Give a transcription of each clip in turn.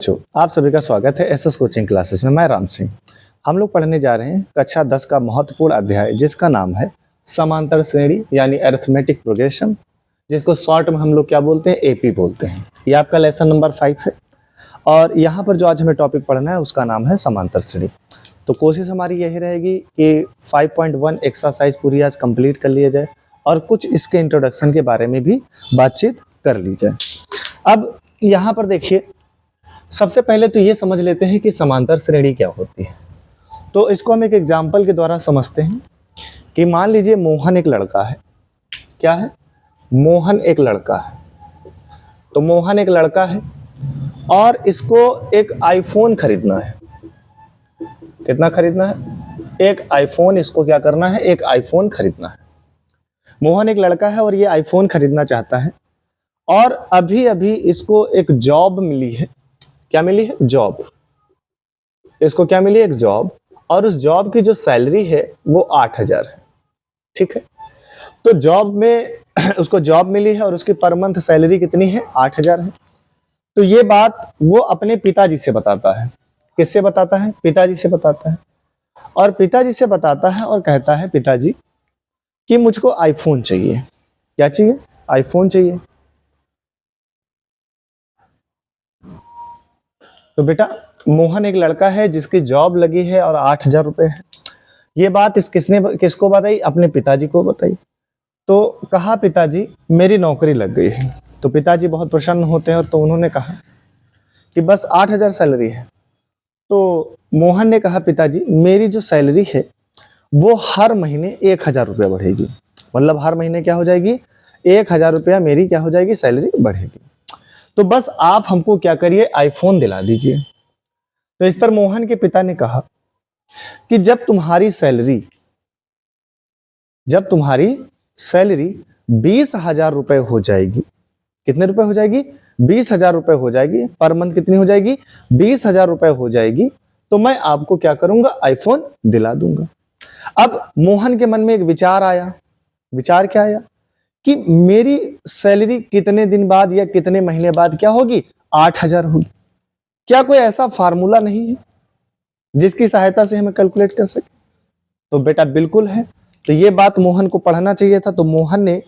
बच्चों, आप सभी का स्वागत है एसएस कोचिंग क्लासेस में। मैं राम सिंह। हम लोग पढ़ने जा रहे हैं कक्षा 10 का महत्वपूर्ण अध्याय जिसका नाम है समांतर श्रेणी यानी अरिथमेटिक प्रोग्रेशन, जिसको शॉर्ट में हम लोग क्या बोलते हैं, एपी बोलते हैं। ये आपका लेसन नंबर 5 है और यहाँ पर जो आज हमें टॉपिक पढ़ना है उसका नाम है समांतर श्रेणी। तो कोशिश हमारी यही रहेगी कि 5.1 एक्सरसाइज पूरी आज कंप्लीट कर लिया जाए और कुछ इसके इंट्रोडक्शन के बारे में भी बातचीत कर ली जाए। अब यहाँ पर देखिए, सबसे पहले तो ये समझ लेते हैं कि समांतर श्रेणी क्या होती है। तो इसको हम एक एग्जाम्पल के द्वारा समझते हैं कि मान लीजिए मोहन एक लड़का है। क्या है? मोहन एक लड़का है। तो मोहन एक लड़का है और इसको एक आईफोन खरीदना है। कितना खरीदना है? एक आईफोन। इसको क्या करना है? एक आईफोन खरीदना है। मोहन एक लड़का है और ये आईफोन खरीदना चाहता है और अभी अभी इसको एक जॉब मिली है। क्या मिली है? जॉब। इसको क्या मिली? एक जॉब। और उस जॉब की जो सैलरी है वो 8,000 है। ठीक है। तो जॉब में उसको जॉब मिली है और उसकी पर मंथ सैलरी कितनी है? 8,000 है। तो ये बात वो अपने पिताजी से बताता है। किससे बताता है? पिताजी से बताता है। और पिताजी से बताता है और कहता है, पिताजी कि मुझको आईफोन चाहिए। क्या चाहिए? आईफोन चाहिए। तो बेटा, मोहन एक लड़का है जिसकी जॉब लगी है और 8,000 रुपये है। ये बात किसको बताई? अपने पिताजी को बताई। तो कहा, पिताजी मेरी नौकरी लग गई है। तो पिताजी बहुत प्रसन्न होते हैं और तो उन्होंने कहा कि बस 8,000 सैलरी है। तो मोहन ने कहा, पिताजी मेरी जो सैलरी है वो हर महीने 1,000 रुपया बढ़ेगी। मतलब हर महीने क्या हो जाएगी? 1,000 रुपया मेरी क्या हो जाएगी? सैलरी बढ़ेगी। तो बस आप हमको क्या करिए? आईफोन दिला दीजिए। तो इस पर मोहन के पिता ने कहा कि जब तुम्हारी सैलरी 20,000 रुपए हो जाएगी। कितने रुपए हो जाएगी? 20,000 रुपए हो जाएगी। पर मंथ कितनी हो जाएगी? 20,000 रुपए हो जाएगी। तो मैं आपको क्या करूंगा? आईफोन दिला दूंगा। अब मोहन के मन में एक विचार आया। विचार क्या आया? कि मेरी सैलरी कितने दिन बाद या कितने महीने बाद क्या होगी? 8,000 होगी। क्या कोई ऐसा फार्मूला नहीं है जिसकी सहायता से हमें कैलकुलेट कर सके? तो बेटा बिल्कुल है। तो ये बात मोहन को पढ़ना चाहिए था। तो मोहन ने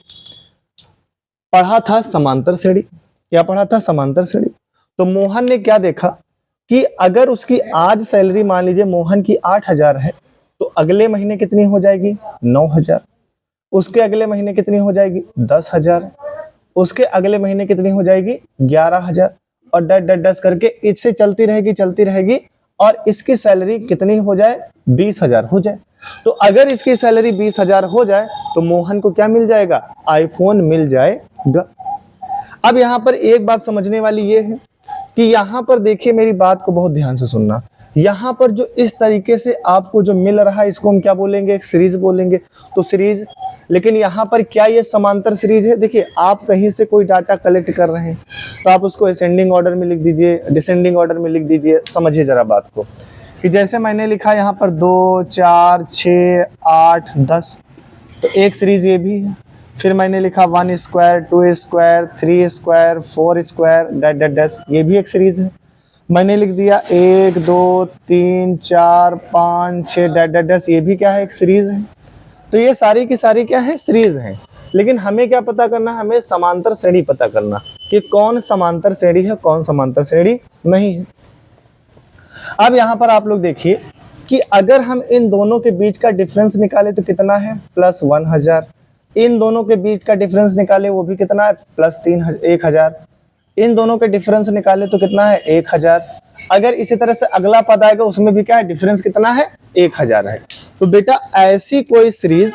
पढ़ा था समांतर श्रेणी। क्या पढ़ा था? समांतर श्रेणी। तो मोहन ने क्या देखा कि अगर उसकी आज सैलरी मान लीजिए मोहन की 8,000 है, तो अगले महीने कितनी हो जाएगी? 9,000। उसके अगले महीने कितनी हो जाएगी? 10,000। उसके अगले महीने कितनी हो जाएगी? 11,000। और डस करके इससे चलती रहेगी और इसकी सैलरी कितनी हो जाए? 20,000 हो जाए। तो अगर इसकी सैलरी 20,000 हो जाए तो मोहन को क्या मिल जाएगा? आईफोन मिल जाएगा। अब यहां पर एक बात समझने वाली ये है कि यहां पर देखिए, मेरी बात को बहुत ध्यान से सुनना। यहां पर जो इस तरीके से आपको जो मिल रहा है इसको हम क्या बोलेंगे? एक सीरीज बोलेंगे। तो सीरीज, लेकिन यहाँ पर क्या ये समांतर सीरीज है? देखिए, आप कहीं से कोई डाटा कलेक्ट कर रहे हैं तो आप उसको असेंडिंग ऑर्डर में लिख दीजिए, डिसेंडिंग ऑर्डर में लिख दीजिए। समझिए जरा बात को कि जैसे मैंने लिखा यहाँ पर 2, 4, 6, 8, 10, तो एक सीरीज ये भी है। फिर मैंने लिखा 1 square, 2 square, 3 square, 4 square, dash, ये भी एक सीरीज है। मैंने लिख दिया 1, 2, 3, 4, 5, 6, डैश, ये भी क्या है? एक सीरीज है। तो ये सारी की सारी क्या है? सीरीज हैं। लेकिन हमें क्या पता करना? हमें समांतर श्रेणी पता करना कि कौन समांतर श्रेणी है, कौन समांतर श्रेणी नहीं है। अब यहां पर आप लोग देखिए कि अगर हम इन दोनों के बीच का डिफरेंस निकाले तो कितना है? प्लस 1,000। इन दोनों के बीच का डिफरेंस निकाले, वो भी कितना है? प्लस 1,000। इन दोनों के डिफरेंस निकाले तो कितना है? 1,000। अगर इसी तरह से अगला पद आएगा उसमें भी क्या है? डिफरेंस कितना है? 1,000 है। तो बेटा ऐसी कोई सीरीज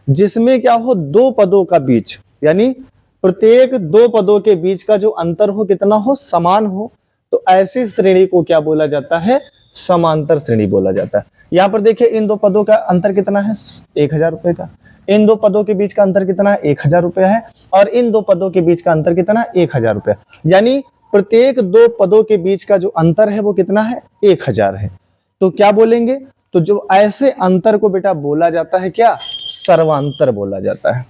जिसमें क्या हो? दो पदों का बीच, यानी प्रत्येक दो पदों के बीच का जो अंतर हो कितना हो? समान हो, तो ऐसी श्रेणी को क्या बोला जाता है? समांतर श्रेणी बोला जाता है। यहाँ पर देखिए, इन दो पदों का अंतर कितना है? 1,000 रुपए का। इन दो पदों के बीच का अंतर कितना है? 1,000 रुपया है। और इन दो पदों के बीच का अंतर कितना है? 1,000 रुपया। यानी प्रत्येक दो पदों के बीच का जो अंतर है वो कितना है? 1,000 है। तो क्या बोलेंगे? तो जो ऐसे अंतर को बेटा बोला जाता है क्या? सर्वांतर बोला जाता है।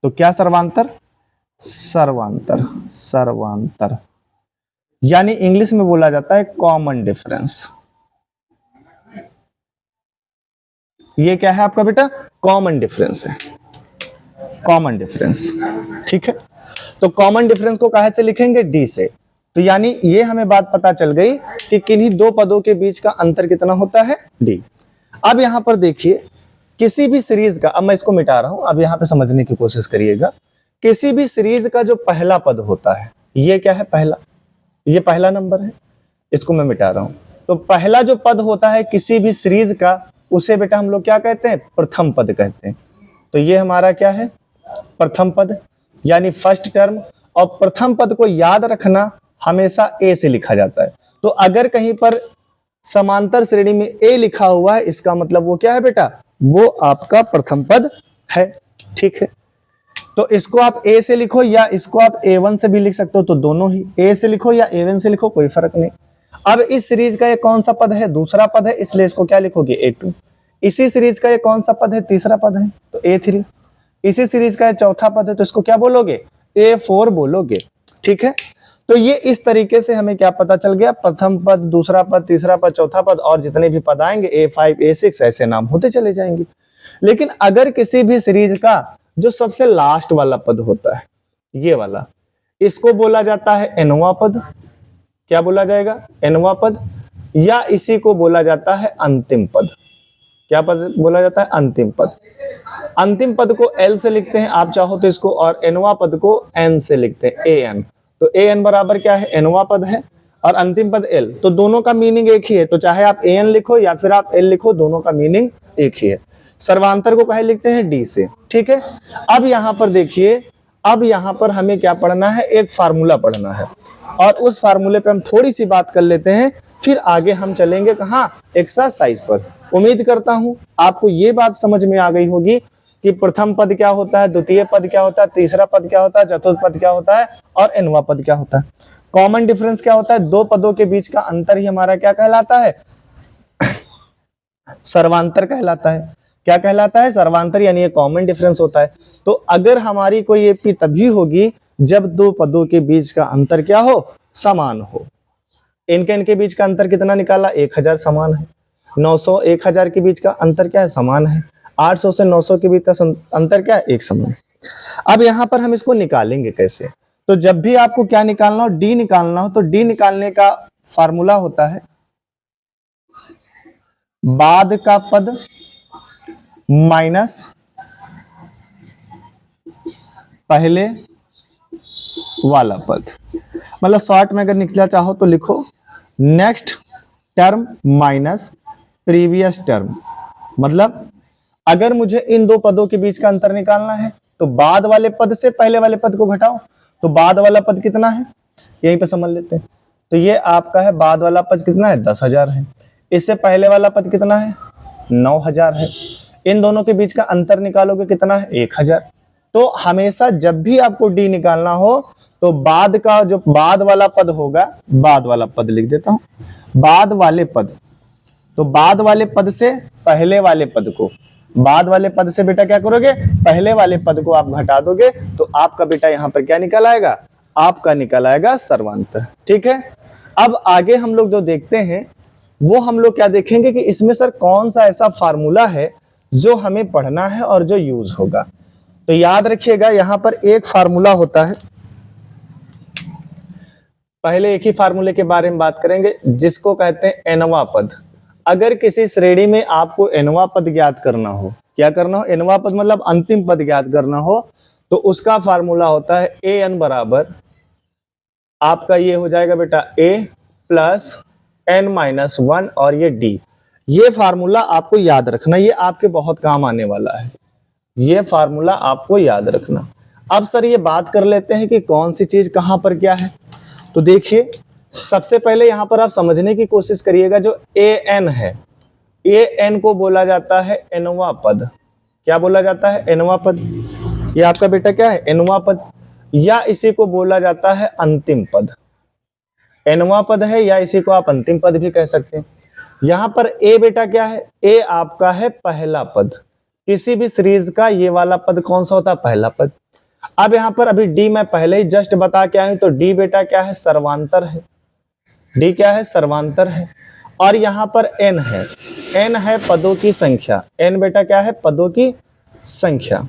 तो क्या सर्वांतर? सर्वांतर। यानी इंग्लिश में बोला जाता है कॉमन डिफरेंस। ये क्या है आपका बेटा? कॉमन डिफरेंस है, कॉमन डिफरेंस। ठीक है, तो कॉमन डिफरेंस को कहाँ से लिखेंगे? डी से। तो यानी ये हमें बात पता चल गई कि किन्हीं दो पदों के बीच का अंतर कितना होता है? डी। अब यहां पर देखिए, किसी भी सीरीज का, अब मैं इसको मिटा रहा हूं, अब यहां पे समझने की कोशिश करिएगा। किसी भी सीरीज का जो पहला पद होता है, ये क्या है? पहला, ये पहला नंबर है, इसको मैं मिटा रहा हूं। तो पहला जो पद होता है किसी भी सीरीज का, उसे बेटा हम लोग क्या कहते हैं? प्रथम पद कहते हैं। तो ये हमारा क्या है? प्रथम पद, यानी फर्स्ट टर्म। और प्रथम पद को याद रखना, हमेशा ए से लिखा जाता है। तो अगर कहीं पर समांतर श्रेणी में ए लिखा हुआ है, इसका मतलब वो क्या है बेटा? वो आपका प्रथम पद है। ठीक है, तो इसको आप ए से लिखो या इसको आप A1 से भी लिख सकते हो, तो दोनों ही, ए से लिखो या A1 से लिखो, कोई फर्क नहीं। अब इस सीरीज का ये कौन सा पद है? दूसरा पद है, इसलिए इसको क्या लिखोगे? A2। इसी सीरीज का ये कौन सा पद है? तीसरा पद है, तो A3। इसी सीरीज का ये चौथा पद है, तो इसको क्या बोलोगे? A4 बोलोगे। ठीक है, तो ये इस तरीके से हमें क्या पता चल गया? प्रथम पद, दूसरा पद, तीसरा पद, चौथा पद, और जितने भी पद आएंगे A5, A6 ऐसे नाम होते चले जाएंगे। लेकिन अगर किसी भी सीरीज का जो सबसे लास्ट वाला पद होता है, ये वाला, इसको बोला जाता है nवां पद। क्या बोला जाएगा? nवां पद। या इसी को बोला जाता है अंतिम पद। क्या पद बोला जाता है? अंतिम पद। अंतिम पद को L से लिखते हैं, आप चाहो तो इसको, और nवां पद को N से लिखते हैं, AN। तो AN बराबर क्या है? nवां पद है, और अंतिम पद L। तो दोनों का मीनिंग एक ही है, तो चाहे आप AN लिखो या फिर आप L लिखो, दोनों का मीनिंग एक ही है। सर्वांतर को कहे लिखते हैं? D से। ठीक है, अब यहां पर देखिए, अब यहां पर हमें क्या पढ़ना है? एक फार्मूला पढ़ना है, और उस फार्मूले पे हम थोड़ी सी बात कर लेते हैं, फिर आगे हम चलेंगे कहाँ? एक्सरसाइज पर। उम्मीद करता हूं आपको ये बात समझ में आ गई होगी कि प्रथम पद क्या होता है, द्वितीय पद क्या होता है, तीसरा पद क्या होता है, चतुर्थ पद क्या होता है, और nवां पद क्या होता है। कॉमन डिफरेंस क्या होता है? दो पदों के बीच का अंतर ही हमारा क्या कहलाता है? सर्वांतर कहलाता है। क्या कहलाता है? सर्वांतर, यानी ये कॉमन डिफरेंस होता है। तो अगर हमारी कोई एपी तभी होगी जब दो पदों के बीच का अंतर क्या हो? समान हो। इनके बीच का अंतर कितना निकाला? 1000 समान है। 900 1000 के बीच का अंतर क्या है? समान है। 800 से 900 के बीच का अंतर क्या है? एक समान है। अब यहां पर हम इसको निकालेंगे कैसे? तो जब भी आपको क्या निकालना हो? डी निकालना हो, तो डी निकालने का फार्मूला होता है बाद का पद माइनस पहले वाला पद। मतलब शॉर्ट में अगर निकला चाहो तो लिखो next term minus previous term. मतलब अगर मुझे इन दो पदों के बीच का अंतर निकालना है, तो बाद वाले पद से पहले वाले पद को घटाओ। तो बाद वाला पद कितना है? यहीं पे समझ लेते हैं। तो ये आपका है, बाद वाला पद कितना है? 10,000 है। इससे पहले वाला पद कितना है? 9,000 है। इन दोनों के बीच का अंतर निकालोगे कितना है? 1,000। तो हमेशा जब भी आपको डी निकालना हो, तो बाद का जो बाद वाला पद होगा, बाद वाला पद लिख देता हूं, बाद वाले पद। तो बाद वाले पद से पहले वाले पद को, बाद वाले पद से बेटा क्या करोगे? पहले वाले पद को आप घटा दोगे, तो आपका बेटा यहां पर क्या निकल आएगा? आपका निकल आएगा सर्वांतर। ठीक है, अब आगे हम लोग जो देखते हैं वो हम लोग क्या देखेंगे कि इसमें सर कौन सा ऐसा फार्मूला है जो हमें पढ़ना है और जो यूज होगा। तो याद रखिएगा, यहां पर एक फार्मूला होता है। पहले एक ही फार्मूले के बारे में बात करेंगे, जिसको कहते हैं nवां पद। अगर किसी श्रेणी में आपको nवां पद ज्ञात करना हो, क्या करना हो? nवां पद मतलब अंतिम पद ज्ञात करना हो, तो उसका फार्मूला होता है an बराबर आपका ये हो जाएगा बेटा a प्लस n-1 और ये d। ये फार्मूला आपको याद रखना, ये आपके बहुत काम आने वाला है। ये फार्मूला आपको याद रखना। अब सर ये बात कर लेते हैं कि कौन सी चीज कहां पर क्या है। तो देखिए, सबसे पहले यहां पर आप समझने की कोशिश करिएगा, जो an है, an को बोला जाता है nवां पद। क्या बोला जाता है? nवां पद। ये आपका बेटा क्या है? nवां पद, या इसी को बोला जाता है अंतिम पद। nवां पद है, या इसी को आप अंतिम पद भी कह सकते हैं। यहां पर a बेटा क्या है? a आपका है पहला पद। किसी भी सीरीज का ये वाला पद कौन सा होता है? पहला पद। अब यहां पर अभी d मैं पहले ही जस्ट बता के आया हूं, तो d बेटा क्या है? सर्वांतर है। डी क्या है, सर्वांतर है। और यहाँ पर एन है, एन है पदों की संख्या। एन बेटा क्या है, पदों की संख्या।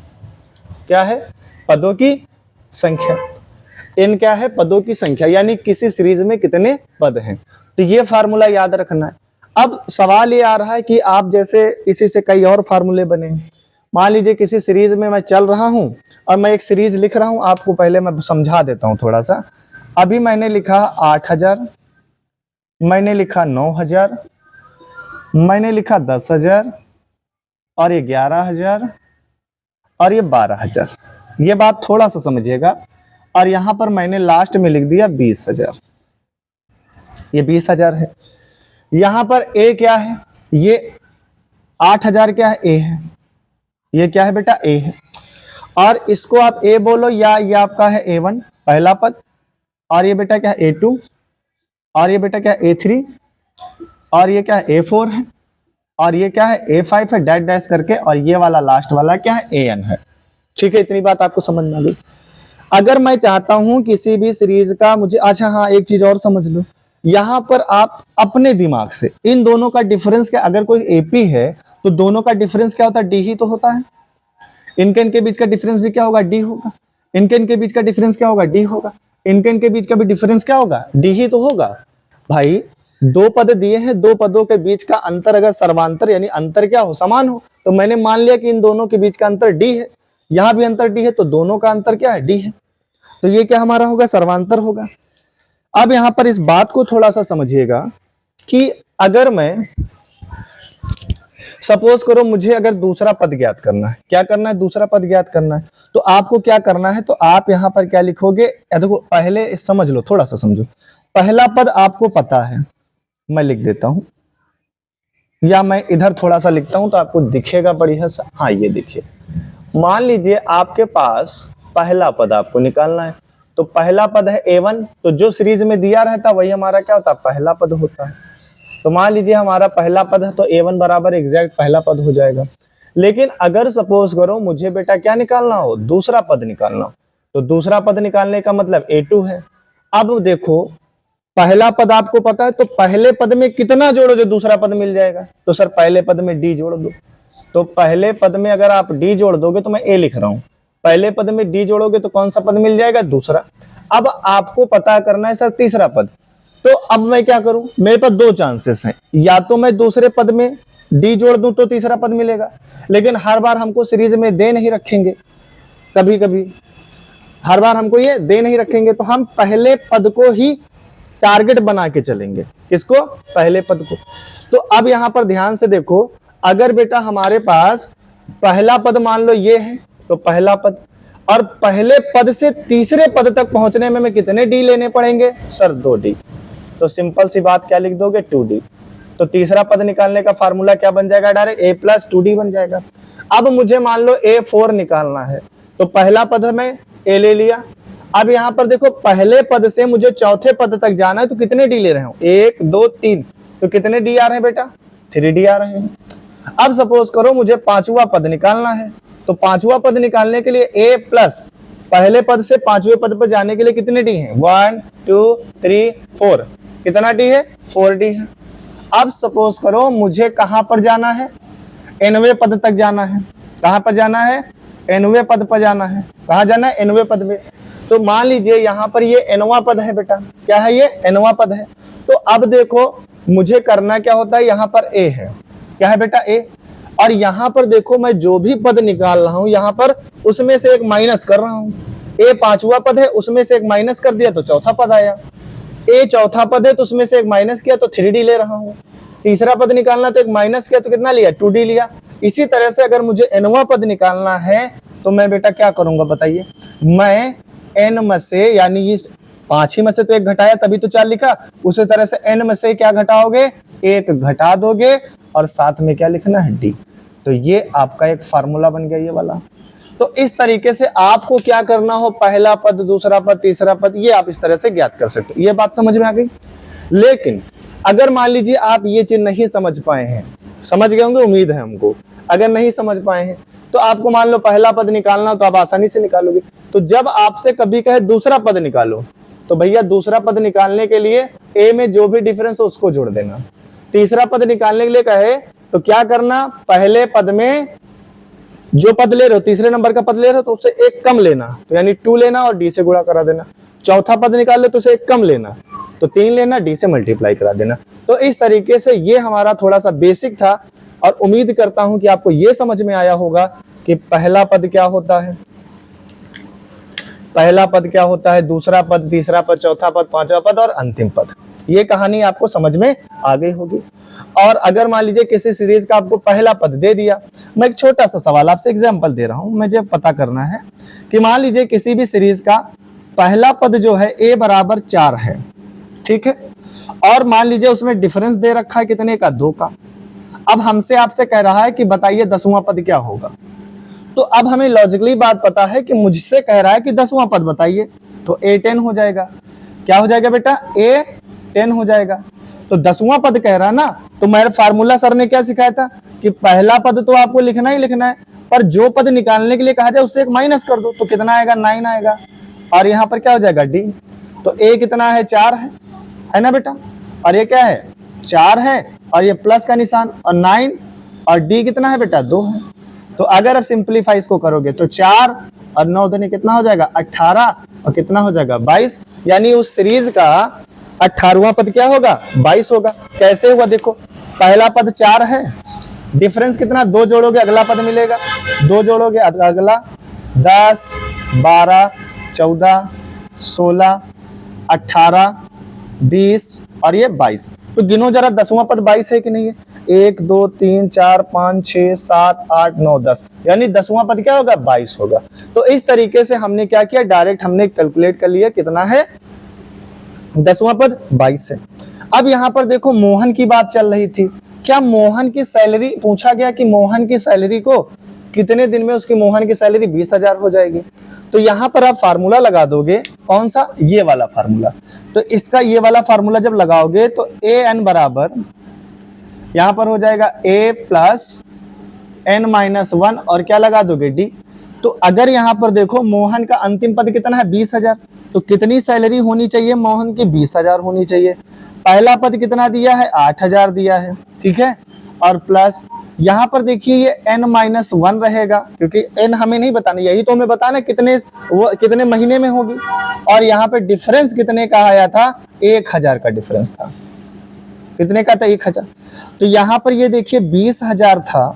क्या है, पदों की संख्या। एन क्या है, पदों की संख्या, यानी किसी सीरीज में कितने पद हैं। तो ये फार्मूला याद रखना है। अब सवाल ये आ रहा है कि आप जैसे इसी से कई और फार्मूले बने। मान लीजिए किसी सीरीज में मैं चल रहा हूं और मैं एक सीरीज लिख रहा हूं, आपको पहले मैं समझा देता हूं थोड़ा सा। अभी मैंने लिखा 8000, मैंने लिखा 9000, मैंने लिखा 10,000, और ये 11,000, और ये 12,000। ये बात थोड़ा सा समझिएगा। और यहां पर मैंने लास्ट में लिख दिया 20,000, ये 20,000 है। यहां पर ए क्या है, ये 8,000 क्या है, ए है। ये क्या है बेटा, ए है। और इसको आप ए बोलो, या ये आपका है A1 पहला पद, और ये बेटा क्या है A2, और ये बेटा क्या है A3, और ये क्या है A4 है, और ये क्या है A5 है, डैश डैश करके, और ये वाला लास्ट वाला क्या है, AN है। ठीक है, इतनी बात आपको समझ में आ गई। अगर मैं चाहता हूं किसी भी सीरीज का मुझे, अच्छा हाँ एक चीज और समझ लो, यहां पर आप अपने दिमाग से इन दोनों का डिफरेंस क्या, अगर कोई AP है तो दोनों का डिफरेंस क्या होता है, D ही तो होता है। इनके बीच का डिफरेंस भी क्या होगा, D होगा। इनके बीच का डिफरेंस क्या होगा, D होगा। इनके बीच का भी डिफरेंस क्या होगा, D ही तो होगा। भाई दो पद दिए हैं, दो पदों के बीच का अंतर अगर सर्वांतर यानी अंतर क्या हो, समान हो, तो मैंने मान लिया कि इन दोनों के बीच का अंतर D है। यहां भी अंतर D है, तो दोनों का अंतर क्या है, D है। तो ये क्या हमारा होगा, सर्वांतर होगा। अब यहां पर इस बात को थोड़ा सा समझिएगा कि अगर मैं सपोज करो मुझे अगर दूसरा पद ज्ञात करना है, क्या करना है, दूसरा पद ज्ञात करना है, तो आपको क्या करना है, तो आप यहां पर क्या लिखोगे, देखो पहले समझ लो, थोड़ा सा समझो। पहला पद आपको पता है, मैं लिख देता हूं, या मैं इधर थोड़ा सा लिखता हूं तो आपको दिखेगा बढ़िया सा। हाँ ये देखिए, मान लीजिए आपके पास पहला पद आपको निकालना है, तो पहला पद है A1, तो जो सीरीज में दिया रहता वही हमारा क्या होता है, पहला पद होता है। तो मान लीजिए हमारा पहला पद है, तो A1 बराबर एग्जैक्ट पहला पद हो जाएगा। लेकिन अगर सपोज करो मुझे बेटा क्या निकालना हो, दूसरा पद निकालना हो, तो दूसरा पद निकालने का मतलब A2 है। अब देखो पहला पद आपको पता है, तो पहले पद में कितना जोड़ो जो दूसरा पद मिल जाएगा, तो सर पहले पद में D जोड़ दो। तो पहले पद में अगर आप D जोड़ दोगे, तो मैं A लिख रहा हूं, पहले पद में D जोड़ोगे तो कौन सा पद मिल जाएगा, दूसरा। अब आपको पता करना है सर तीसरा पद, तो अब मैं क्या करूं, मेरे पास दो चांसेस हैं, या तो मैं दूसरे पद में D जोड़ दूं तो तीसरा पद मिलेगा, लेकिन हर बार हमको सीरीज में दे नहीं रखेंगे, कभी कभी हर बार हमको ये दे नहीं रखेंगे, तो हम पहले पद को ही टारगेट बना के चलेंगे। किसको, पहले पद को। तो अब यहां पर ध्यान से देखो, अगर बेटा हमारे पास पहला पद मान लो ये है, तो पहला पद, और पहले पद से तीसरे पद तक पहुंचने में कितने D लेने पड़ेंगे, सर 2D। तो सिंपल सी बात क्या लिख दोगे, 2D। तो तीसरा पद निकालने का फार्मूला क्या बन जाएगा, डायरेक्ट A + 2D बन जाएगा। अब मुझे मान लो A4 निकालना है, तो पहला पद मैं A ले लिया। अब यहां पर देखो पहले पद से मुझे चौथे पद तक जाना है, तो कितने D ले रहे हो, 1 2 3, तो कितने D आ रहे हैं बेटा, 3D आ रहे हैं। अब सपोज करो मुझे पांचवा पद निकालना है, तो पांचवा पद निकालने के लिए A+ पहले पद से पांचवें पद पर जाने के लिए कितने D हैं, 1 2 3 4, कितना D है, 4D है। अब सपोज करो मुझे कहां पर जाना है, nवें पद तक जाना है। कहां पर जाना है, nवें पद पर जाना है। कहां जाना है, nवें पद पे। तो मान लीजिए यहां पर ये nवां पद है बेटा, क्या है ये, nवां पद है। तो अब देखो मुझे करना क्या होता है, यहां पर A है, क्या है बेटा, A। और यहां पर देखो मैं जो भी पद निकाल रहा हूं, यहां पर उसमें से एक माइनस कर रहा हूं। A पांचवा पद है, उसमें से एक माइनस कर दिया तो चौथा पद आया। A चौथा पद है, तो उसमें से एक माइनस किया तो 3D ले रहा हूं। तीसरा पद निकालना, तो एक माइनस किया तो कितना लिया, 2D लिया। इसी तरह से अगर मुझे nवां पद निकालना है, तो मैं बेटा क्या करूंगा बताइए, मैं n में से, यानी इस 5 ही में से तो एक घटाया तभी तो 4 लिखा, उसी तरह से n में से क्या घटाओगे, 1 घटा दोगे, और साथ में क्या लिखना है, D। तो ये आपका एक फार्मूला बन गया ये वाला। तो इस तरीके से आपको क्या करना हो, पहला पद, दूसरा पद, तीसरा पद, ये आप इस तरह से ज्ञात कर सकते हो। ये बात समझ में आ गई। लेकिन अगर मान लीजिए आप ये चीज नहीं समझ पाए हैं, समझ गए होंगे उम्मीद है हमको, अगर नहीं समझ पाए हैं तो आपको मान लो पहला पद निकालना, तो आप आसानी से निकालोगे। तो जब आपसे कभी कहे दूसरा पद निकालो, तो भैया दूसरा पद निकालने के लिए ए में जो भी डिफरेंस हो उसको जोड़ देना। तीसरा पद निकालने के लिए कहे तो क्या करना, पहले पद में जो पद ले रहे हो, तीसरे नंबर का पद ले रहे हो तो उससे एक कम लेना, तो यानी 2 लेना और डी से गुणा करा देना। चौथा पद निकाल ले तो उसे एक कम लेना, तो 3 लेना, डी से मल्टीप्लाई करा देना। तो इस तरीके से ये हमारा थोड़ा सा बेसिक था और उम्मीद करता हूं कि आपको ये समझ में आया होगा कि पहला पद क्या होता है, पहला पद क्या होता है, दूसरा पद, तीसरा पद, चौथा पद, पांचवा पद और अंतिम पद। ये कहानी आपको समझ में आ गई होगी। और अगर मान लीजिए किसी सीरीज का आपको पहला पद दे दिया, मैं एक छोटा सा सवाल आपसे एग्जांपल दे रहा हूं, मुझे पता करना है कि मान लीजिए किसी भी सीरीज का पहला पद जो है a बराबर 4 है, ठीक है, और मान लीजिए उसमें डिफरेंस दे रखा है कितने का, 2 का। अब हमसे आपसे कह रहा है कि बताइए 10वां पद क्या होगा। तो अब हमें लॉजिकली बात पता है कि मुझसे कह रहा है कि 10वां पद बताइए, तो a 10 हो जाएगा। क्या हो जाएगा बेटा, a 10 हो जाएगा। तो 10वां पद कह रहा ना, तो मेरा फार्मूला सर ने क्या सिखाया था कि पहला पद तो आपको लिखना ही लिखना है, पर जो पद निकालने के लिए कहा जाए उससे एक माइनस कर दो, तो कितना आएगा, 9 आएगा। और यहाँ पर क्या हो जाएगा, डी। तो a कितना है, 4 है ना बेटा, और ये क्या है, 4 है, और ये प्लस का निशान, और 9, और डी कितना है बेटा, 2 है। तो अगर आप सिंप्लीफाई इसको करोगे तो 4 और 9 दूनी कितना हो जाएगा, 18, और कितना हो जाएगा, 22। यानी उस सीरीज का 18वां पद क्या होगा, 22 होगा। कैसे हुआ देखो, पहला पद 4 है, डिफरेंस कितना, 2 जोड़ोगे अगला पद मिलेगा, 2 जोड़ोगे अगला, 10, 12, 14, 16, 18, 20 और ये 22। तो गिनो जरा 10वां पद 22 है कि नहीं है, 1 2 3 4 5 6 7 8 9 10, यानी 10वां पद क्या होगा, 22 होगा। तो इस तरीके से हमने क्या किया, डायरेक्ट हमने कैलकुलेट कर लिया कितना है, 10वां पद 22 है। अब यहाँ पर देखो मोहन की बात चल रही थी, क्या मोहन की सैलरी, पूछा गया कि मोहन की सैलरी को कितने दिन में उसकी मोहन की सैलरी 20,000 हो जाएगी। तो यहाँ पर आप फार्मूला लगा दोगे, कौन सा, ये वाला फार्मूला। तो इसका ये वाला फार्मूला जब लगाओगे तो ए एन बराबर यहाँ पर हो जाएगा a प्लस n-1 और क्या लगा दोगे, d। तो अगर यहाँ पर देखो मोहन का अंतिम पद कितना है, 20,000, तो कितनी सैलरी होनी चाहिए मोहन की, 20,000 होनी चाहिए। पहला पद कितना दिया है, 8,000 दिया है, ठीक है, और प्लस यहाँ पर देखिए ये n-1 रहेगा, क्योंकि n हमें नहीं बताना, यही तो हमें बताना कितने महीने में होगी। और यहाँ पे डिफरेंस कितने का आया था, 1,000 का डिफरेंस था। कितने का था, 1,000। तो यहाँ पर ये देखिए 20,000 था,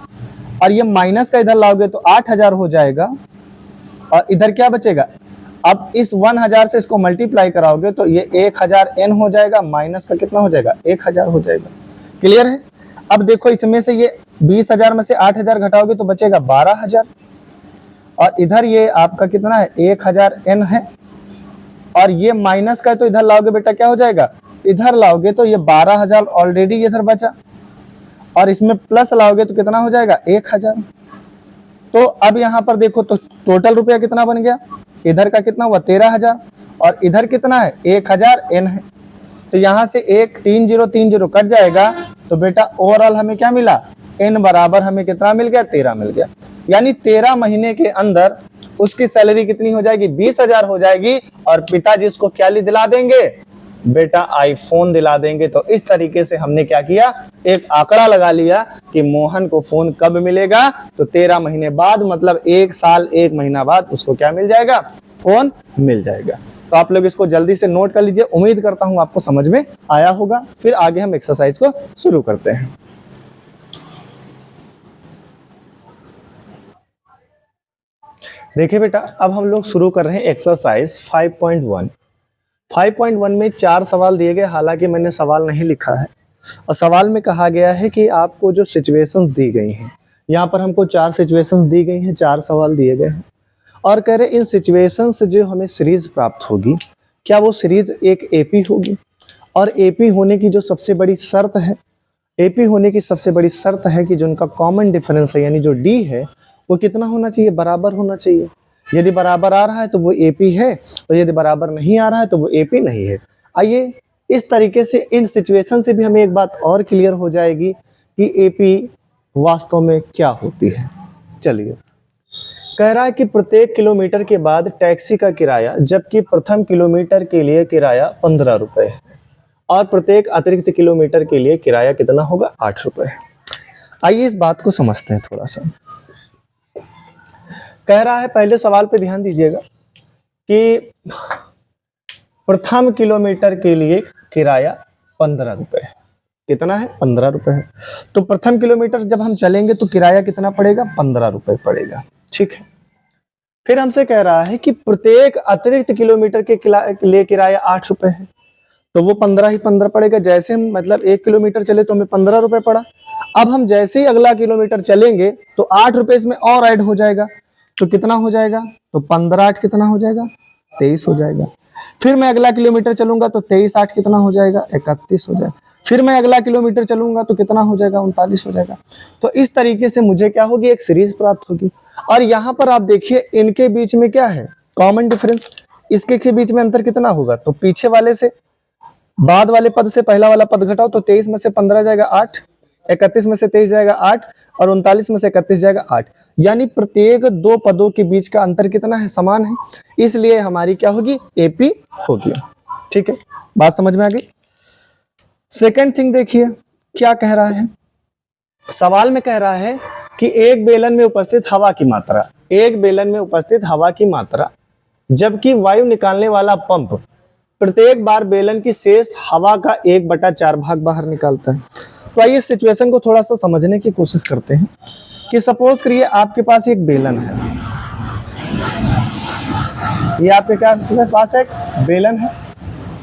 और ये माइनस का इधर लाओगे तो 8,000 हो जाएगा, और इधर क्या बचेगा। अब इस 1,000 से इसको मल्टीप्लाई कराओगे तो ये 1,000 n हो जाएगा, माइनस का कितना हो जाएगा, 1,000 हो जाएगा। क्लियर है। अब देखो इसमें से ये 20,000 में से 8,000 घटाओगे तो बचेगा 12,000, और इधर ये आपका कितना है, 1,000 n है, और ये माइनस का तो इधर लाओगे बेटा क्या हो जाएगा, इधर लाओगे तो ये 12,000 ऑलरेडी इधर बचा, और इसमें प्लस लाओगे तो कितना हो जाएगा, 1,000। तो अब यहाँ पर देखो तो टोटल रुपया कितना बन गया, इधर का कितना हुआ 13,000, और इधर कितना है 1,000 n है। तो यहाँ से 1 3 0 कट जाएगा, तो बेटा ओवरऑल हमें क्या मिला, n बराबर हमें कितना मिल गया, 13 मिल गया। यानी 13 महीने के अंदर उसकी सैलरी कितनी हो जाएगी, 20,000 हो जाएगी, और पिताजी उसको क्या दिला देंगे, बेटा आईफोन दिला देंगे। तो इस तरीके से हमने क्या किया, एक आंकड़ा लगा लिया कि मोहन को फोन कब मिलेगा, तो 13 महीने बाद, मतलब 1 साल 1 महीना बाद उसको क्या मिल जाएगा, फोन मिल जाएगा। तो आप लोग इसको जल्दी से नोट कर लीजिए, उम्मीद करता हूं आपको समझ में आया होगा। फिर आगे हम एक्सरसाइज को शुरू करते हैं। देखिए बेटा, अब हम लोग शुरू कर रहे हैं एक्सरसाइज 5.1। 5.1 में 4 सवाल दिए गए, हालांकि मैंने सवाल नहीं लिखा है, और सवाल में कहा गया है कि आपको जो सिचुएशंस दी गई हैं, यहाँ पर हमको 4 सिचुएशंस दी गई हैं, 4 सवाल दिए गए हैं, और कह रहे इन सिचुएशन से जो हमें सीरीज प्राप्त होगी, क्या वो सीरीज एक एपी होगी। और एपी होने की जो सबसे बड़ी शर्त है, एपी होने की सबसे बड़ी शर्त है कि जो उनका कॉमन डिफरेंस है, यानी जो डी है वो कितना होना चाहिए, बराबर होना चाहिए। यदि बराबर आ रहा है तो वो एपी है, और यदि बराबर नहीं आ रहा है तो वो एपी नहीं है। आइए इस तरीके से इन सिचुएशन से भी हमें एक बात और क्लियर हो जाएगी कि एपी वास्तव में क्या होती है। चलिए, कह रहा है कि प्रत्येक किलोमीटर के बाद टैक्सी का किराया, जबकि प्रथम किलोमीटर के लिए किराया 15 रुपए है और प्रत्येक अतिरिक्त किलोमीटर के लिए किराया कितना होगा, 8 रुपए। आइए इस बात को समझते हैं थोड़ा सा। कह रहा है, पहले सवाल पे ध्यान दीजिएगा कि प्रथम किलोमीटर के लिए किराया 15 रुपए है। कितना है, 15 रुपए है। तो प्रथम किलोमीटर जब हम चलेंगे तो किराया कितना पड़ेगा, 15 रुपए पड़ेगा। ठीक है। फिर हमसे कह रहा है कि प्रत्येक अतिरिक्त किलोमीटर के लिए किराया 8 रुपए है, तो वो 15 ही 15 पड़ेगा। जैसे हम मतलब 1 किलोमीटर चले तो हमें 15 रुपए पड़ा। अब हम जैसे ही अगला किलोमीटर चलेंगे तो 8 रुपए इसमें और ऐड हो जाएगा, तो कितना हो जाएगा, तो 15 8 कितना हो जाएगा, 23 हो जाएगा। फिर मैं अगला किलोमीटर चलूंगा तो 23 8 कितना हो जाएगा, 31 हो जाएगा। फिर मैं अगला किलोमीटर चलूंगा तो कितना हो जाएगा, 39 हो जाएगा। तो इस तरीके से मुझे क्या होगी, एक सीरीज प्राप्त होगी। और यहाँ पर आप देखिए इनके बीच में क्या है, कॉमन डिफरेंस। इसके के बीच में अंतर कितना होगा, तो पीछे वाले से बाद वाले पद से पहला वाला पद घटाओ तो 23 में से 15 जाएगा 8, 31 में से 23 जाएगा 8 और 39 में से 31 जाएगा 8। यानी प्रत्येक दो पदों के बीच का अंतर कितना है, समान है। इसलिए हमारी क्या होगी, एपी होगी। ठीक है, बात समझ में आ गई। सेकंड थिंग देखिए क्या कह रहा है, सवाल में कह रहा है कि एक बेलन में उपस्थित हवा की मात्रा, एक बेलन में उपस्थित हवा की मात्रा, जबकि वायु निकालने वाला पंप प्रत्येक बार बेलन की शेष हवा का 1/4 भाग बाहर निकालता है। तो आइए सिचुएशन को थोड़ा सा समझने की कोशिश करते हैं कि सपोज करिए आपके पास एक बेलन है, ये आपके पास एक बेलन है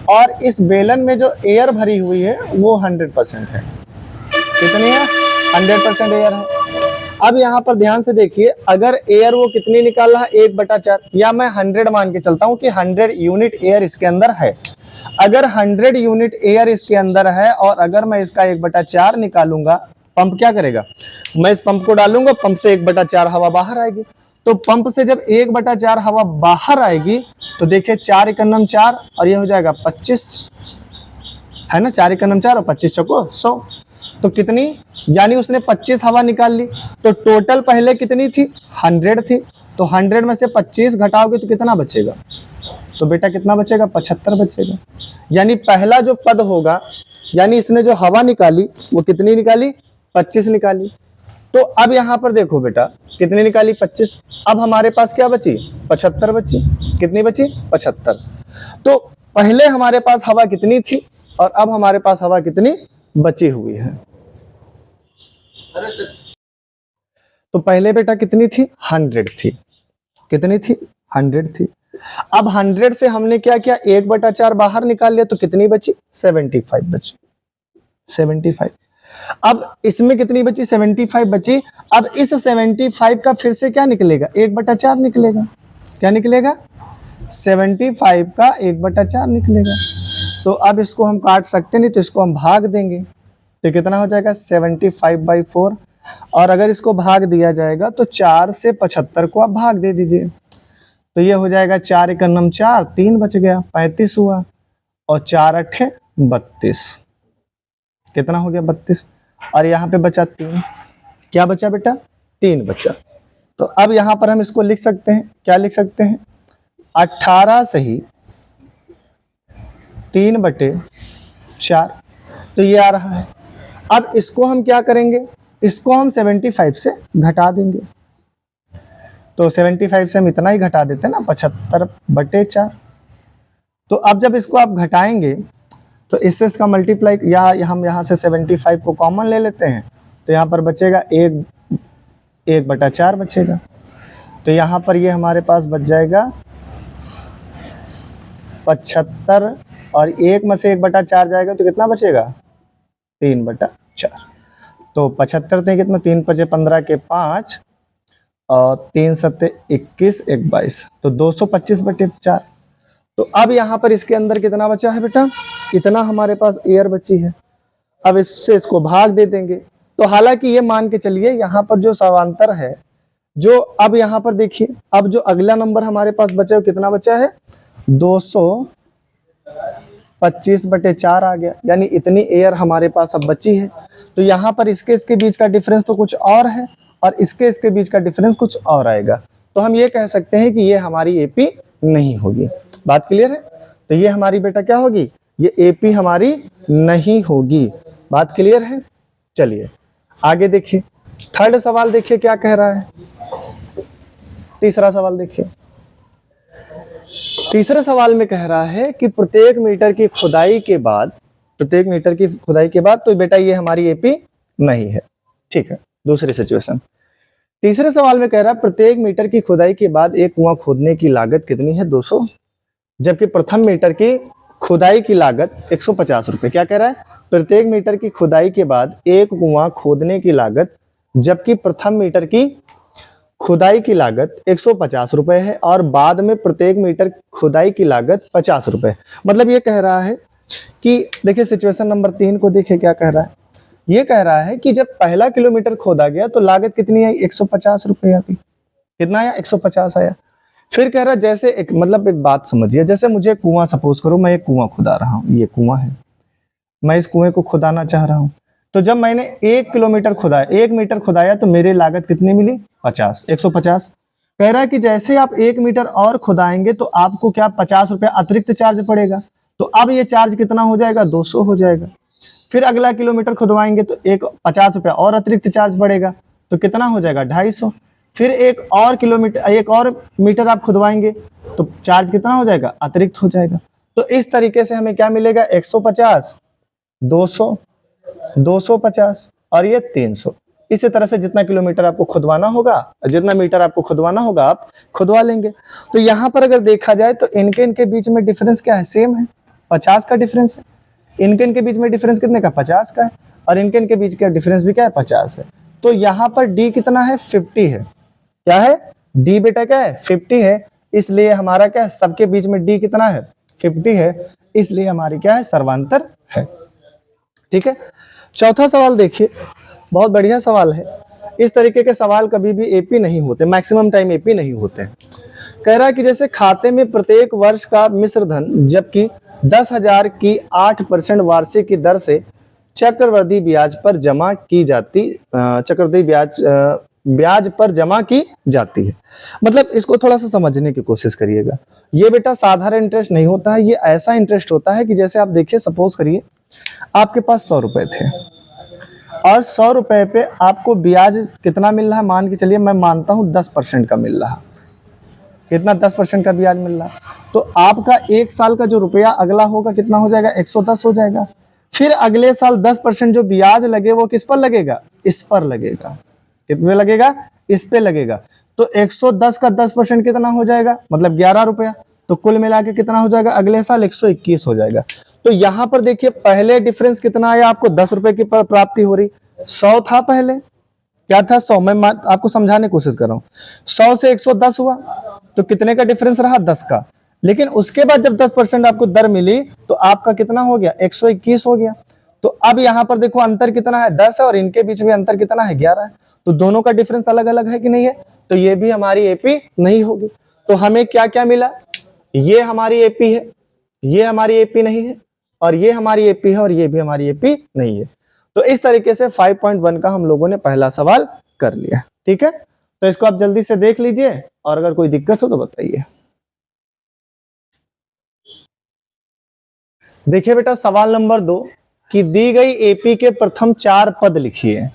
और इस बेलन में जो एयर भरी हुई है वो 100% है। कितनी है, 100% एयर है। अब यहाँ पर ध्यान से देखिए, अगर एयर वो कितनी निकाल रहा है, 1/4, या मैं 100 मान के चलता हूँ कि 100 यूनिट एयर इसके अंदर है। अगर 100 यूनिट एयर इसके अंदर है और अगर मैं इसका 1/4 निकालूंगा, पंप क्या करेगा, मैं इस पंप को डालूंगा, पंप से 1/4 हवा बाहर आएगी। तो पंप से जब 1/4 हवा बाहर आएगी तो देखिए 4 एकम 4 और ये हो जाएगा 25, है ना, 4 एकम 4 और 25 चौको 100। तो कितनी, यानी उसने 25 हवा निकाल ली। तो टोटल पहले कितनी थी, 100 थी। तो 100 में से 25 घटाओगे तो कितना बचेगा, तो बेटा कितना बचेगा, 75 बचेगा। यानी पहला जो पद होगा, यानी इसने जो हवा निकाली वो कितनी निकाली, 25 निकाली। तो अब यहाँ पर देखो बेटा कितनी निकाली, 25। अब हमारे पास क्या बची, 75 बची। कितनी बची, 75। तो पहले हमारे पास हवा कितनी थी और अब हमारे पास हवा कितनी बची हुई है। तो पहले बेटा कितनी थी, 100 थी। कितनी थी, 100 थी। अब 100 से हमने क्या किया, 1/4 बाहर निकाल लिया तो कितनी बची, 75 बची, 75। अब इसमें कितनी बची, 75 बची। अब इस 75 का फिर से क्या निकलेगा, 1/4 निकलेगा। क्या निकलेगा, 75 का 1/4 निकलेगा। तो अब इसको हम काट सकते नहीं, तो इसको हम भाग देंगे तो कितना हो जाएगा, 75/4। और अगर इसको भाग दिया जाएगा तो 4 से 75 को आप भाग दे दीजिए, तो ये हो जाएगा 4 एकम 4, 3 बच गया, 35 हुआ और 4 8 32। कितना हो गया, 32। और यहाँ पे बचा 3, क्या बचा बेटा, 3 बचा। तो अब यहाँ पर हम इसको लिख सकते हैं, क्या लिख सकते हैं, 18 सही 3/4। तो ये आ रहा है। अब इसको हम क्या करेंगे, इसको हम 75 से घटा देंगे। तो 75 से हम इतना ही घटा देते हैं ना, 75/4। तो अब जब इसको आप घटाएंगे तो इससे इसका मल्टीप्लाई, या हम यहाँ से 75 को कॉमन ले लेते हैं, तो यहाँ पर बचेगा 1/4 बचेगा। तो यहाँ पर ये हमारे पास बच जाएगा 75 और 1 में से 1/4 जाएगा तो कितना बचेगा, 3/4। तो 75 थे कितना, 3 × 5 = 15 के 5 और 3 × 7 = 21, 1 22, तो 225/4। तो अब यहाँ पर इसके अंदर कितना बचा है बेटा, इतना हमारे पास एयर बची है। अब इससे इसको भाग दे देंगे। तो हालांकि ये मान के चलिए यहाँ पर जो समांतर है, जो अब यहाँ पर देखिए, अब जो अगला नंबर हमारे पास बचा है कितना बचा है, 225/4 आ गया। यानी इतनी एयर हमारे पास अब बची है। तो यहाँ पर इसके बीच का डिफरेंस तो कुछ और है और इसके बीच का डिफरेंस कुछ और आएगा। तो हम ये कह सकते हैं कि ये हमारी एपी नहीं होगी। बात क्लियर है? तो ये हमारी बेटा क्या होगी, ये एपी हमारी नहीं होगी। बात क्लियर है? चलिए आगे देखिए, थर्ड सवाल देखिए क्या कह रहा है। तीसरा सवाल देखिए, तीसरे सवाल में कह रहा है कि प्रत्येक मीटर की खुदाई के बाद, प्रत्येक मीटर की खुदाई के बाद, तो बेटा ये हमारी एपी नहीं है। ठीक है, दूसरी सिचुएशन। तीसरे सवाल में कह रहा है प्रत्येक मीटर की खुदाई के बाद एक कुआं खोदने की लागत कितनी है, 200, जबकि प्रथम मीटर की खुदाई की लागत 150 रुपए। क्या कह रहा है, प्रत्येक मीटर की खुदाई के बाद एक कुआं खोदने की लागत, जबकि प्रथम मीटर की खुदाई की लागत 150 रुपए है और बाद में प्रत्येक मीटर खुदाई की लागत 50 रुपए। मतलब ये कह रहा है कि देखिए सिचुएशन नंबर 3 को देखिए क्या कह रहा है। ये कह रहा है कि जब पहला किलोमीटर खोदा गया तो लागत कितनी आई, 150 रुपए आई। कितना आया, 150 आया। फिर कह रहा है जैसे एक, मतलब एक बात समझिए, जैसे मुझे कुआं, सपोज करो मैं एक कुआं खुदा रहा हूं, ये कुआं है, मैं इस कुएं को खुदाना चाह रहा हूं। तो जब मैंने 1 किलोमीटर खुदाया, 1 मीटर खुदाया, तो मेरी लागत कितनी मिली, 50, 150। कह रहा है कि जैसे आप 1 मीटर और खुदाएंगे तो आपको क्या 50 रुपए अतिरिक्त चार्ज पड़ेगा। तो अब ये चार्ज कितना हो जाएगा, 200 हो जाएगा। फिर अगला किलोमीटर खुदवाएंगे तो एक 50 रुपया और अतिरिक्त चार्ज बढ़ेगा, तो कितना हो जाएगा, 250। फिर एक और किलोमीटर, एक और मीटर आप खुदवाएंगे तो चार्ज कितना हो जाएगा, अतिरिक्त हो जाएगा। तो इस तरीके से हमें क्या मिलेगा, 150, 200, 250 और ये 300। इसी तरह से जितना किलोमीटर आपको खुदवाना होगा, जितना मीटर आपको खुदवाना होगा, आप खुदवा लेंगे। तो यहाँ पर अगर देखा जाए तो इनके बीच में डिफरेंस क्या है, सेम है, 50 का डिफरेंस है। इनके बीच में डिफरेंस कितने का, 50 का है। और इनके बीच का डिफरेंस भी क्या है, 50 है। तो यहाँ पर डी कितना है, 50 है। क्या है, डी बेटा क्या है, 50 है। इसलिए हमारा क्या है, सबके बीच में डी कितना है, 50 है। इसलिए हमारी क्या है, सर्वांतर है। ठीक है, चौथा सवाल देखिए, बहुत बढ़िया सवाल है। इस तरीके के सवाल कभी भी एपी नहीं होते, मैक्सिमम टाइम एपी नहीं होते। कह रहा है कि जैसे खाते में प्रत्येक वर्ष का मिश्र धन, जबकि 10,000 की 8% वार्षिक की दर से चक्रवृद्धि ब्याज पर जमा की जाती, चक्रवृद्धि ब्याज पर जमा की जाती है। मतलब इसको थोड़ा सा समझने की कोशिश करिएगा। ये बेटा साधारण इंटरेस्ट नहीं होता है, ये ऐसा इंटरेस्ट होता है कि जैसे आप देखिए, सपोज करिए आपके पास 100 रुपए थे और 100 रुपए पे आपको ब्याज कितना मिल रहा है, मान के चलिए, मैं मानता हूं 10% का मिल रहा। कितना, 10% का ब्याज मिल रहा। तो आपका 1 साल का जो रुपया अगला होगा कितना हो जाएगा, 110 हो जाएगा। फिर अगले साल 10% जो ब्याज लगे वो किस पर लगेगा, इस पर लगेगा। कितने लगेगा, इस पे लगेगा। तो 110 का 10% कितना हो जाएगा, मतलब 11 रुपया। तो कुल मिला के कितना हो जाएगा, अगले साल 121 हो जाएगा। तो यहां पर देखिए पहले डिफरेंस कितना आया, आपको 10 रुपए की प्राप्ति हो रही। 100 था पहले, क्या था, 100। मैं आपको समझाने की कोशिश कर रहा हूं। 100 से 110 हुआ तो कितने का डिफरेंस रहा, 10 का। लेकिन उसके बाद जब 10% आपको दर मिली तो आपका कितना हो गया, 121 हो गया। तो अब यहां पर देखो अंतर कितना है, 10 है, और इनके बीच में अंतर कितना है, 11 है। तो दोनों का डिफरेंस अलग अलग है कि नहीं है, तो ये भी हमारी एपी नहीं होगी। तो हमें क्या क्या मिला, ये हमारी एपी है, ये हमारी एपी नहीं है, और ये हमारी एपी है, और ये भी हमारी एपी नहीं है। तो इस तरीके से 5.1 का हम लोगों ने पहला सवाल कर लिया। ठीक है, तो इसको आप जल्दी से देख लीजिए और अगर कोई दिक्कत हो तो बताइए। देखिए बेटा सवाल नंबर 2 कि दी गई एपी के प्रथम 4 पद लिखिए,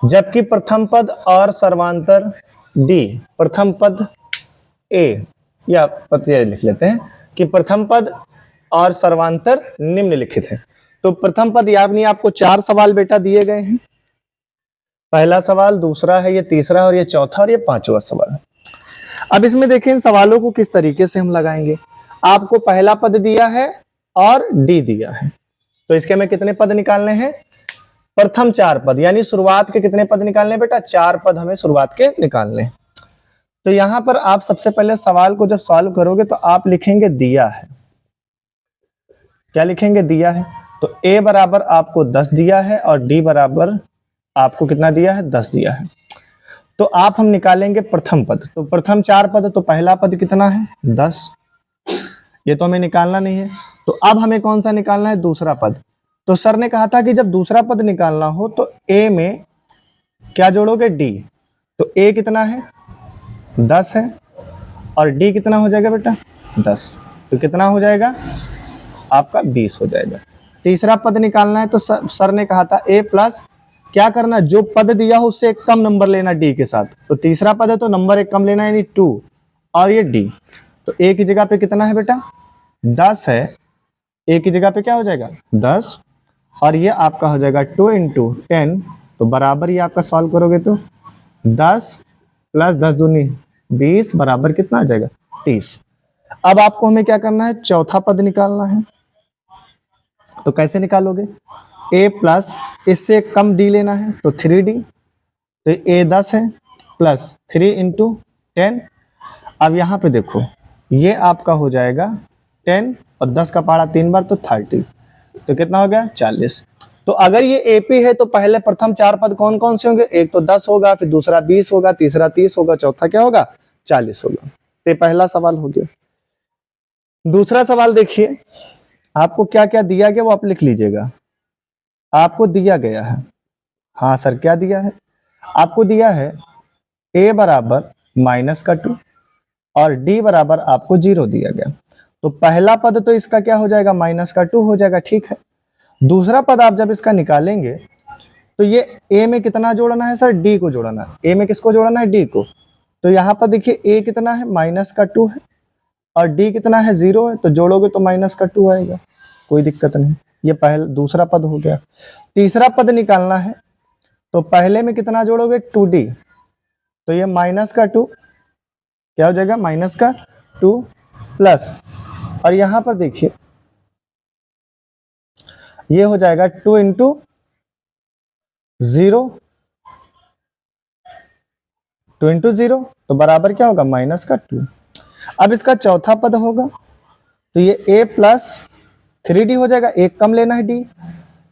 जबकि प्रथम पद और सर्वांतर डी, प्रथम पद ए, या पद लिख लेते हैं कि प्रथम पद और सर्वांतर निम्नलिखित है। तो प्रथम पद यानी आपको 4 सवाल बेटा दिए गए हैं। पहला सवाल, दूसरा है ये, तीसरा और ये चौथा, और ये 5वां सवाल। अब इसमें देखें इन सवालों को किस तरीके से हम लगाएंगे। आपको पहला पद दिया है और डी दिया है, तो इसके हमें कितने पद निकालने हैं, प्रथम 4 पद, यानी शुरुआत के कितने पद निकालने बेटा, 4 पद हमें शुरुआत के निकालने। तो यहां पर आप सबसे पहले सवाल को जब सॉल्व करोगे तो आप लिखेंगे दिया है। क्या लिखेंगे, दिया है। तो ए बराबर आपको 10 दिया है और डी बराबर आपको कितना दिया है, 10 दिया है। तो आप हम निकालेंगे प्रथम पद। तो प्रथम 4 पद, तो पहला पद कितना है, 10, ये तो हमें निकालना नहीं है। तो अब हमें कौन सा निकालना है, दूसरा पद। तो सर ने कहा था कि जब दूसरा पद निकालना हो तो ए में क्या जोड़ोगे, डी। तो ए कितना है, 10 है और डी कितना हो जाएगा बेटा 10, तो कितना हो जाएगा आपका 20 हो जाएगा। तीसरा पद निकालना है तो सर ने कहा था a प्लस क्या करना, जो पद दिया हो उससे एक कम नंबर लेना d के साथ, तो तीसरा पद है तो नंबर एक कम लेना यानी 2 और ये d, तो a की जगह पे कितना है बेटा 10 है, a की जगह पे क्या हो जाएगा 10 और ये आपका हो जाएगा 2 × 10, तो बराबर ये आपका सॉल्व करोगे तो 10 प्लस 10 दूनी 20 बराबर कितना आ जाएगा 30। अब आपको हमें क्या करना है चौथा पद निकालना है, तो कैसे निकालोगे a प्लस इससे कम d लेना है तो 3d, तो a 10 है प्लस 3 × 10, अब यहाँ पे देखो ये आपका हो जाएगा 10 और 10 का पारा 3 बार तो 30, तो कितना हो गया 40। तो अगर ये AP है तो पहले प्रथम 4 पद कौन कौन से होंगे, एक तो 10 होगा, फिर दूसरा 20 होगा, तीसरा 30 होगा, चौथा क्या होगा 40 होगा। तो पहला सवाल हो गया। दूसरा सवाल देखिए, आपको क्या क्या दिया गया वो आप लिख लीजिएगा। आपको दिया गया है, हाँ सर क्या दिया है, आपको दिया है a बराबर -2 और d बराबर आपको 0 दिया गया। तो पहला पद तो इसका क्या हो जाएगा -2 हो जाएगा, ठीक है। दूसरा पद आप जब इसका निकालेंगे तो ये a में कितना जोड़ना है सर, d को जोड़ना है। a में किसको जोड़ना है, d को। तो यहाँ पर देखिए a कितना है -2 है और d कितना है 0 है, तो जोड़ोगे तो -2 आएगा, कोई दिक्कत नहीं। ये पहला दूसरा पद हो गया। तीसरा पद निकालना है तो पहले में कितना जोड़ोगे 2d, तो ये -2 क्या हो जाएगा -2 प्लस, और यहां पर देखिए ये हो जाएगा 2 × 0, 2 × 0 तो बराबर क्या होगा -2। अब इसका चौथा पद होगा तो ये a प्लस 3d हो जाएगा, एक कम लेना है d,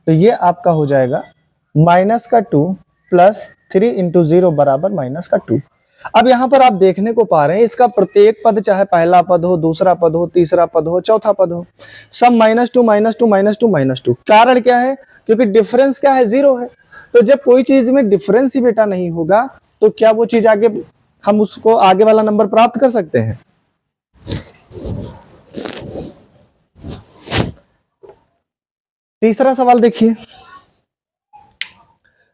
तो ये आपका हो जाएगा -2 प्लस 3 × 0 बराबर -2। अब यहाँ पर आप देखने को पा रहे हैं इसका प्रत्येक पद, चाहे पहला पद हो, दूसरा पद हो, तीसरा पद हो, चौथा पद हो, सब -2 -2 -2 -2। कारण क्या है, क्योंकि डिफरेंस क्या है 0 है। तो जब कोई चीज में डिफरेंस ही बेटा नहीं होगा तो क्या वो चीज आगे हम उसको आगे वाला नंबर प्राप्त कर सकते हैं। तीसरा सवाल देखिए,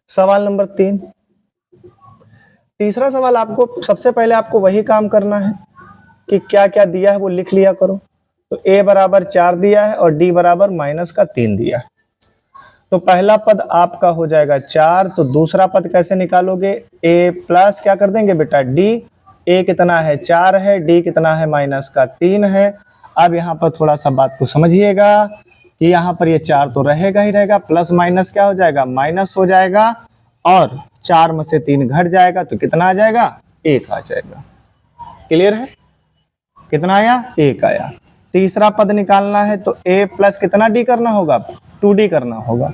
सवाल नंबर 3। तीसरा सवाल आपको सबसे पहले आपको वही काम करना है कि क्या क्या दिया है वो लिख लिया करो। तो a बराबर 4 दिया है और d बराबर -3 दिया है। तो पहला पद आपका हो जाएगा 4, तो दूसरा पद कैसे निकालोगे, a प्लस क्या कर देंगे बेटा d, a कितना है 4 है, d कितना है -3 है। अब यहाँ पर थोड़ा सा बात को समझिएगा कि यहाँ पर ये 4 तो रहेगा ही रहेगा, प्लस माइनस क्या हो जाएगा माइनस हो जाएगा, और 4 में से 3 घट जाएगा तो कितना आ जाएगा 1 आ जाएगा। क्लियर है, कितना आया 1 आया। तीसरा पद निकालना है तो a प्लस कितना d करना होगा 2d करना होगा,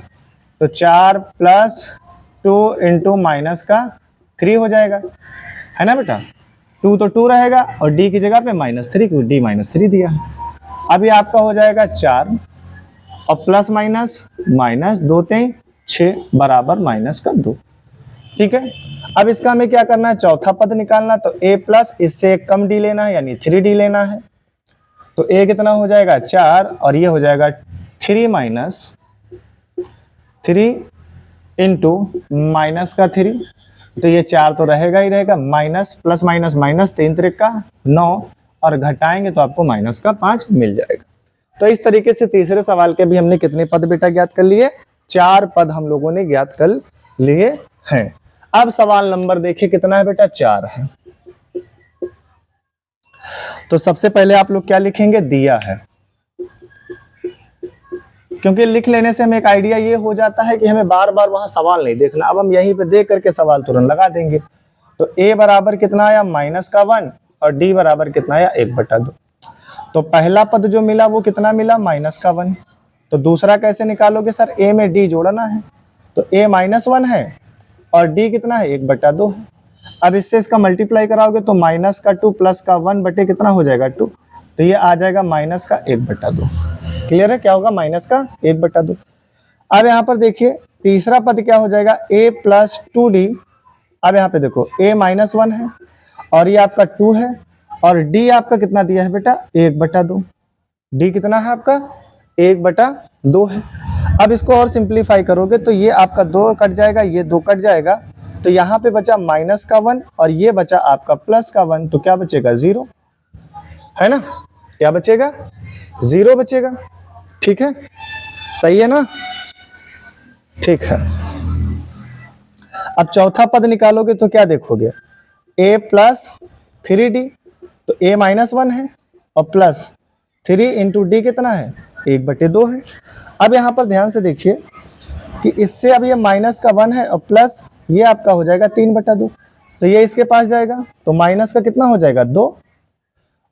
तो 4 प्लस 2 × -3 हो जाएगा, है ना बेटा। 2 तो 2 रहेगा और d की जगह पे -3, क्योंकि d -3 दिया है। अभी आपका हो जाएगा 4 और प्लस माइनस माइनस 2 3 6 बराबर -2, ठीक है। अब इसका हमें क्या करना है, चौथा पद निकालना, तो a प्लस इससे एक कम d लेना है यानी 3d लेना है। तो a कितना हो जाएगा 4 और ये हो जाएगा 3 × -3, तो ये 4 तो रहेगा ही रहेगा, माइनस प्लस माइनस माइनस 3 त्रिक 9 और घटाएंगे तो आपको -5 मिल जाएगा। तो इस तरीके से तीसरे सवाल के भी हमने कितने पद बेटा ज्ञात कर लिए, 4 पद हम लोगों ने ज्ञात कर लिए हैं। अब सवाल नंबर देखिए कितना है बेटा 4 है। तो सबसे पहले आप लोग क्या लिखेंगे, दिया है, क्योंकि लिख लेने से हमें एक आइडिया ये हो जाता है कि हमें बार बार वहां सवाल नहीं देखना, अब हम यहीं पे देख करके सवाल तुरंत लगा देंगे। तो a बराबर कितना आया -1 और d बराबर कितना आया 1/2। तो पहला पद जो मिला वो कितना मिला -1। तो दूसरा कैसे निकालोगे सर, a में d जोड़ना है, तो a -1 है और d कितना है 1/2 है। अब इससे इसका मल्टीप्लाई कराओगे तो -2 प्लस 1 बटे कितना हो जाएगा 2, तो ये आ जाएगा -1/2। क्लियर है, क्या होगा -1/2। अब यहाँ पर देखिए तीसरा पद क्या हो जाएगा a प्लस 2d। अब यहाँ पे देखो a -1 है और ये आपका 2 है, और डी आपका कितना दिया है बेटा 1/2। डी कितना है आपका 1/2 है। अब इसको और सिंप्लीफाई करोगे तो ये आपका 2 कट जाएगा, ये 2 कट जाएगा, तो यहाँ पे बचा -1 और ये बचा आपका +1, तो क्या बचेगा 0, है ना। क्या बचेगा 0 बचेगा। ठीक है, सही है ना। ठीक है, अब चौथा पद निकालोगे तो क्या देखोगे a + 3d, तो a -1 है और +3 इंटू डी कितना है 1/2 है। अब यहाँ पर ध्यान से देखिए कि इससे अब ये -1 है और प्लस ये आपका हो जाएगा 3/2, तो ये इसके पास जाएगा, तो माइनस का कितना हो जाएगा 2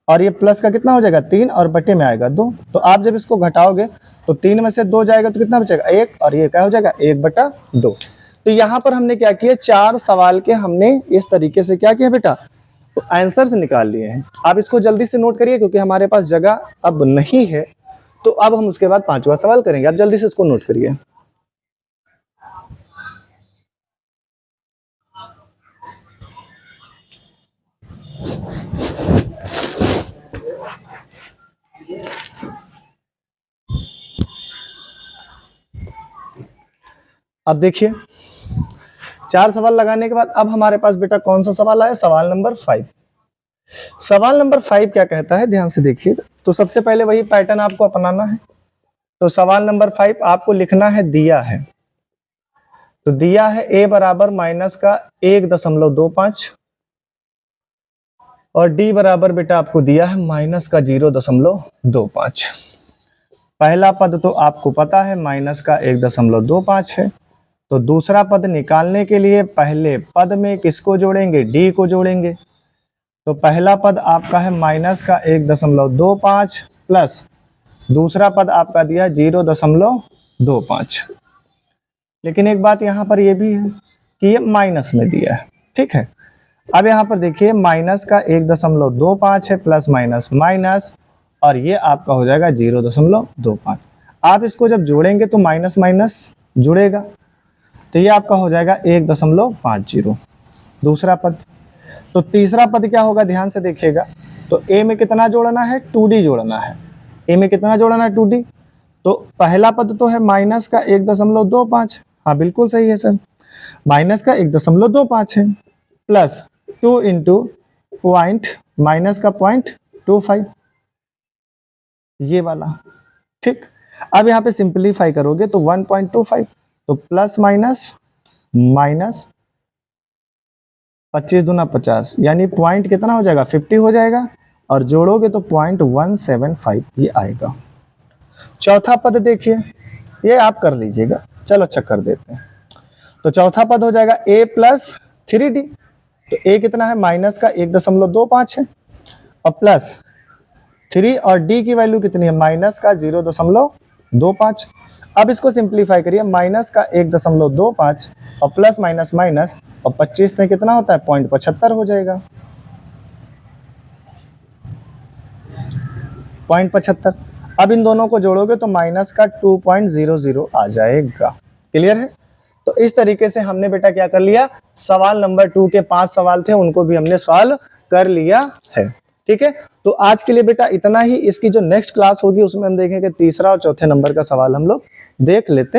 और ये प्लस का कितना हो जाएगा 3 और बटे में आएगा 2। तो आप जब इसको घटाओगे तो 3 में से 2 जाएगा तो कितना बचेगा 1 और ये क्या हो जाएगा 1/2। तो यहाँ पर हमने क्या किया, 4 सवाल के हमने इस तरीके से क्या किया बेटा, तो आंसर्स निकाल लिए हैं। आप इसको जल्दी से नोट करिए क्योंकि हमारे पास जगह अब नहीं है, तो अब हम उसके बाद 5वां सवाल करेंगे। आप जल्दी से इसको नोट करिए। अब देखिए 4 सवाल लगाने के बाद अब हमारे पास बेटा कौन सा सवाल आया, सवाल नंबर 5। सवाल नंबर 5 क्या कहता है, ध्यान से देखिए। तो सबसे पहले वही पैटर्न आपको अपनाना है। तो सवाल नंबर 5 आपको लिखना है, दिया है, तो दिया है a बराबर -1.25 और d बराबर बेटा आपको दिया है -0.25। पहला पद तो आपको पता है -1.25 है, तो दूसरा पद निकालने के लिए पहले पद में किसको जोड़ेंगे, d को जोड़ेंगे। तो पहला पद आपका है -1.25 प्लस दूसरा पद आपका दिया 0.25। लेकिन एक बात यहाँ पर ये भी है कि ये माइनस में दिया है, ठीक है। अब यहाँ पर देखिए -1.25 है, प्लस माइनस माइनस, और ये आपका हो जाएगा 0.25। आप इसको जब जोड़ेंगे तो माइनस माइनस जुड़ेगा, तो ये आपका हो जाएगा 1.50 दूसरा पद। तो तीसरा पद क्या होगा, ध्यान से देखिएगा। तो a में कितना जोड़ना है 2d जोड़ना है, a में कितना जोड़ना है 2d। तो पहला पद तो है -1.25, हाँ बिल्कुल सही है सर, -1.25 है, प्लस 2 इंटू पॉइंट माइनस का 0.25 ये वाला, ठीक। अब यहाँ पे सिंपलीफाई करोगे तो 1.25, तो प्लस माइनस माइनस 25 दूना 50, यानी पॉइंट कितना हो जाएगा 50 हो जाएगा, और जोड़ोगे तो 0.175 ये आएगा। चौथा पद देखिए, ये आप कर लीजिएगा, चलो अच्छा कर देते हैं। तो चौथा पद हो जाएगा a + 3d, तो a कितना है -1.25 है और प्लस 3 और d की वैल्यू कितनी है -0.25। अब इसको सिंप्लीफाई करिए, -1.25 और प्लस माइनस माइनस, और 25 में कितना होता है 0.75 हो जाएगा, 0.75। अब इन दोनों को जोड़ोगे तो -2.00 आ जाएगा। क्लियर है। तो इस तरीके से हमने बेटा क्या कर लिया, सवाल नंबर 2 के 5 सवाल थे उनको भी हमने सॉल्व कर लिया है। ठीक है, तो आज के लिए बेटा इतना ही। इसकी जो नेक्स्ट क्लास होगी उसमें हम देखेंगे तीसरा और चौथे नंबर का सवाल हम लोग देख लेते